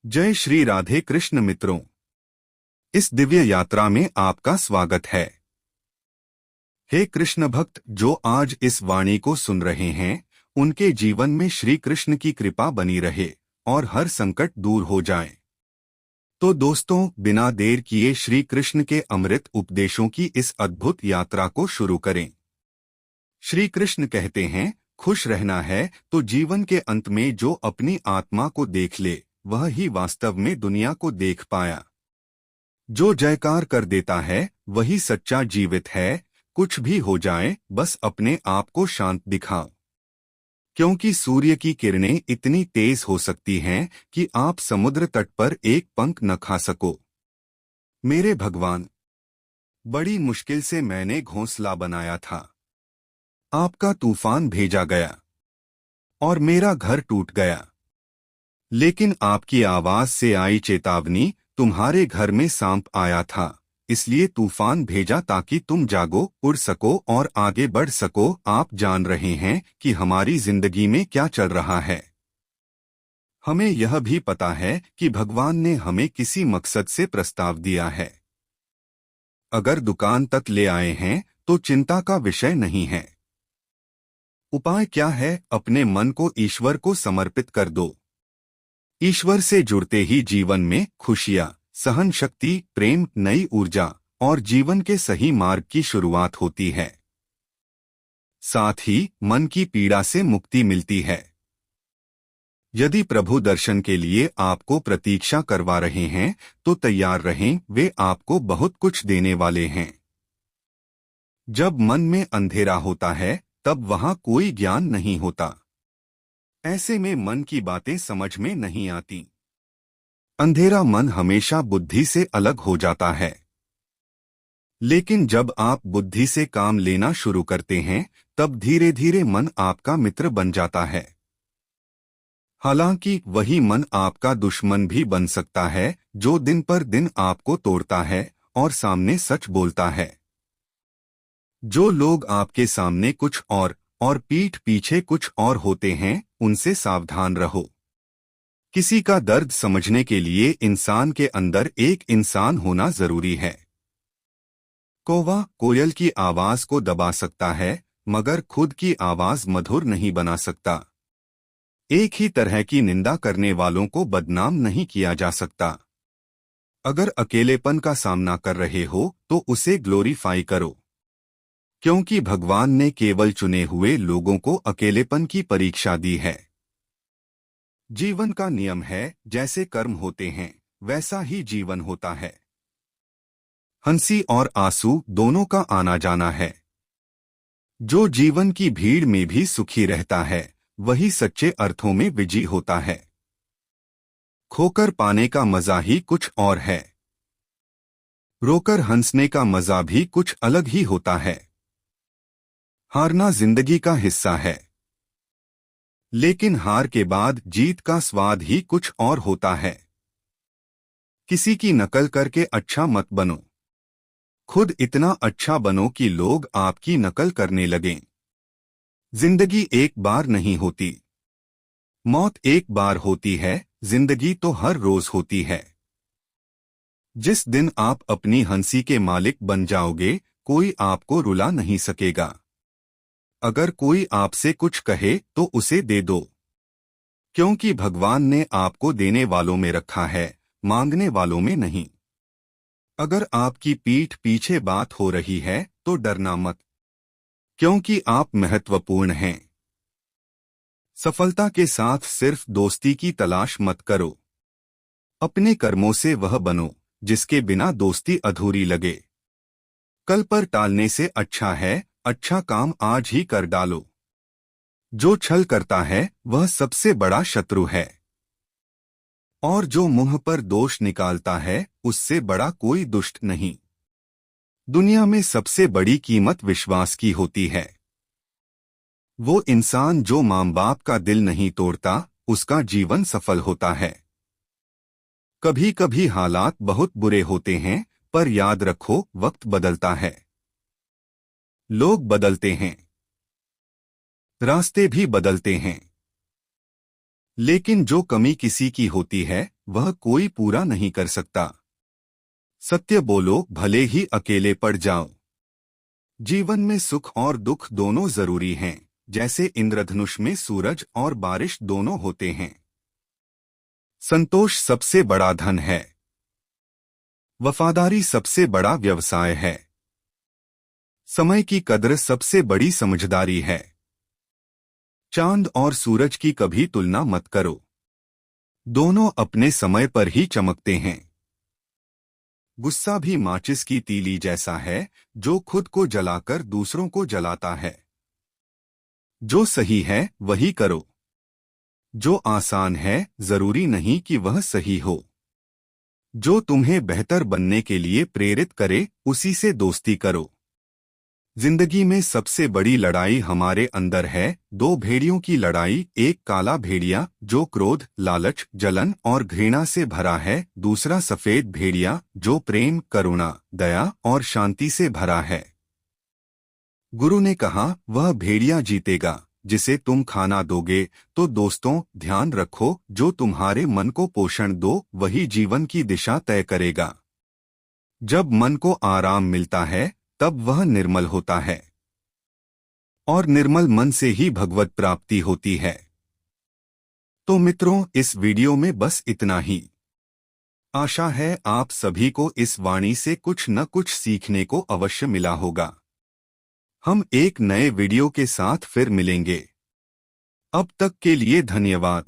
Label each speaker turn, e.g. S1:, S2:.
S1: जय श्री राधे कृष्ण मित्रों, इस दिव्य यात्रा में आपका स्वागत है। हे कृष्ण भक्त जो आज इस वाणी को सुन रहे हैं, उनके जीवन में श्री कृष्ण की कृपा बनी रहे और हर संकट दूर हो जाए। तो दोस्तों, बिना देर किए श्री कृष्ण के अमृत उपदेशों की इस अद्भुत यात्रा को शुरू करें। श्री कृष्ण कहते हैं, खुश रहना है तो जीवन के अंत में जो अपनी आत्मा को देख ले, वह ही वास्तव में दुनिया को देख पाया। जो जयकार कर देता है वही सच्चा जीवित है। कुछ भी हो जाए, बस अपने आप को शांत दिखाओ, क्योंकि सूर्य की किरणें इतनी तेज हो सकती हैं कि आप समुद्र तट पर एक पंख न खा सको। मेरे भगवान, बड़ी मुश्किल से मैंने घोंसला बनाया था, आपका तूफान भेजा गया और मेरा घर टूट गया। लेकिन आपकी आवाज से आई चेतावनी, तुम्हारे घर में सांप आया था, इसलिए तूफान भेजा ताकि तुम जागो, उड़ सको और आगे बढ़ सको। आप जान रहे हैं कि हमारी जिंदगी में क्या चल रहा है। हमें यह भी पता है कि भगवान ने हमें किसी मकसद से प्रस्ताव दिया है। अगर दुकान तक ले आए हैं तो चिंता का विषय नहीं है। उपाय क्या है? अपने मन को ईश्वर को समर्पित कर दो। ईश्वर से जुड़ते ही जीवन में खुशियाँ, सहन शक्ति, प्रेम, नई ऊर्जा और जीवन के सही मार्ग की शुरुआत होती है। साथ ही मन की पीड़ा से मुक्ति मिलती है। यदि प्रभु दर्शन के लिए आपको प्रतीक्षा करवा रहे हैं तो तैयार रहें, वे आपको बहुत कुछ देने वाले हैं। जब मन में अंधेरा होता है तब वहां कोई ज्ञान नहीं होता। ऐसे में मन की बातें समझ में नहीं आती। अंधेरा मन हमेशा बुद्धि से अलग हो जाता है। लेकिन जब आप बुद्धि से काम लेना शुरू करते हैं तब धीरे धीरे मन आपका मित्र बन जाता है। हालांकि वही मन आपका दुश्मन भी बन सकता है, जो दिन पर दिन आपको तोड़ता है और सामने सच बोलता है। जो लोग आपके सामने कुछ और पीठ पीछे कुछ और होते हैं, उनसे सावधान रहो। किसी का दर्द समझने के लिए इंसान के अंदर एक इंसान होना जरूरी है। कौवा कोयल की आवाज को दबा सकता है, मगर खुद की आवाज मधुर नहीं बना सकता। एक ही तरह की निंदा करने वालों को बदनाम नहीं किया जा सकता। अगर अकेलेपन का सामना कर रहे हो तो उसे ग्लोरीफाई करो, क्योंकि भगवान ने केवल चुने हुए लोगों को अकेलेपन की परीक्षा दी है। जीवन का नियम है, जैसे कर्म होते हैं वैसा ही जीवन होता है। हंसी और आंसू दोनों का आना जाना है। जो जीवन की भीड़ में भी सुखी रहता है वही सच्चे अर्थों में विजयी होता है। खोकर पाने का मजा ही कुछ और है। रोकर हंसने का मजा भी कुछ अलग ही होता है। हारना जिंदगी का हिस्सा है, लेकिन हार के बाद जीत का स्वाद ही कुछ और होता है। किसी की नकल करके अच्छा मत बनो, खुद इतना अच्छा बनो कि लोग आपकी नकल करने लगें। जिंदगी एक बार नहीं होती, मौत एक बार होती है, जिंदगी तो हर रोज होती है। जिस दिन आप अपनी हंसी के मालिक बन जाओगे, कोई आपको रुला नहीं सकेगा। अगर कोई आपसे कुछ कहे तो उसे दे दो, क्योंकि भगवान ने आपको देने वालों में रखा है, मांगने वालों में नहीं। अगर आपकी पीठ पीछे बात हो रही है तो डरना मत, क्योंकि आप महत्वपूर्ण हैं। सफलता के साथ सिर्फ दोस्ती की तलाश मत करो। अपने कर्मों से वह बनो जिसके बिना दोस्ती अधूरी लगे। कल पर टालने से अच्छा है अच्छा काम आज ही कर डालो। जो छल करता है वह सबसे बड़ा शत्रु है, और जो मुंह पर दोष निकालता है उससे बड़ा कोई दुष्ट नहीं। दुनिया में सबसे बड़ी कीमत विश्वास की होती है। वो इंसान जो माँ बाप का दिल नहीं तोड़ता, उसका जीवन सफल होता है। कभी कभी हालात बहुत बुरे होते हैं, पर याद रखो वक्त बदलता है, लोग बदलते हैं, रास्ते भी बदलते हैं, लेकिन जो कमी किसी की होती है वह कोई पूरा नहीं कर सकता। सत्य बोलो, भले ही अकेले पड़ जाओ। जीवन में सुख और दुख दोनों जरूरी हैं, जैसे इंद्रधनुष में सूरज और बारिश दोनों होते हैं। संतोष सबसे बड़ा धन है। वफादारी सबसे बड़ा व्यवसाय है। समय की कद्र सबसे बड़ी समझदारी है। चांद और सूरज की कभी तुलना मत करो, दोनों अपने समय पर ही चमकते हैं। गुस्सा भी माचिस की तीली जैसा है, जो खुद को जलाकर दूसरों को जलाता है। जो सही है वही करो। जो आसान है जरूरी नहीं कि वह सही हो। जो तुम्हें बेहतर बनने के लिए प्रेरित करे उसी से दोस्ती करो। जिंदगी में सबसे बड़ी लड़ाई हमारे अंदर है। दो भेड़ियों की लड़ाई, एक काला भेड़िया जो क्रोध, लालच, जलन और घृणा से भरा है, दूसरा सफेद भेड़िया जो प्रेम, करुणा, दया और शांति से भरा है। गुरु ने कहा, वह भेड़िया जीतेगा जिसे तुम खाना दोगे। तो दोस्तों, ध्यान रखो, जो तुम्हारे मन को पोषण दो वही जीवन की दिशा तय करेगा। जब मन को आराम मिलता है तब वह निर्मल होता है, और निर्मल मन से ही भगवत प्राप्ति होती है। तो मित्रों, इस वीडियो में बस इतना ही। आशा है आप सभी को इस वाणी से कुछ न कुछ सीखने को अवश्य मिला होगा। हम एक नए वीडियो के साथ फिर मिलेंगे। अब तक के लिए धन्यवाद।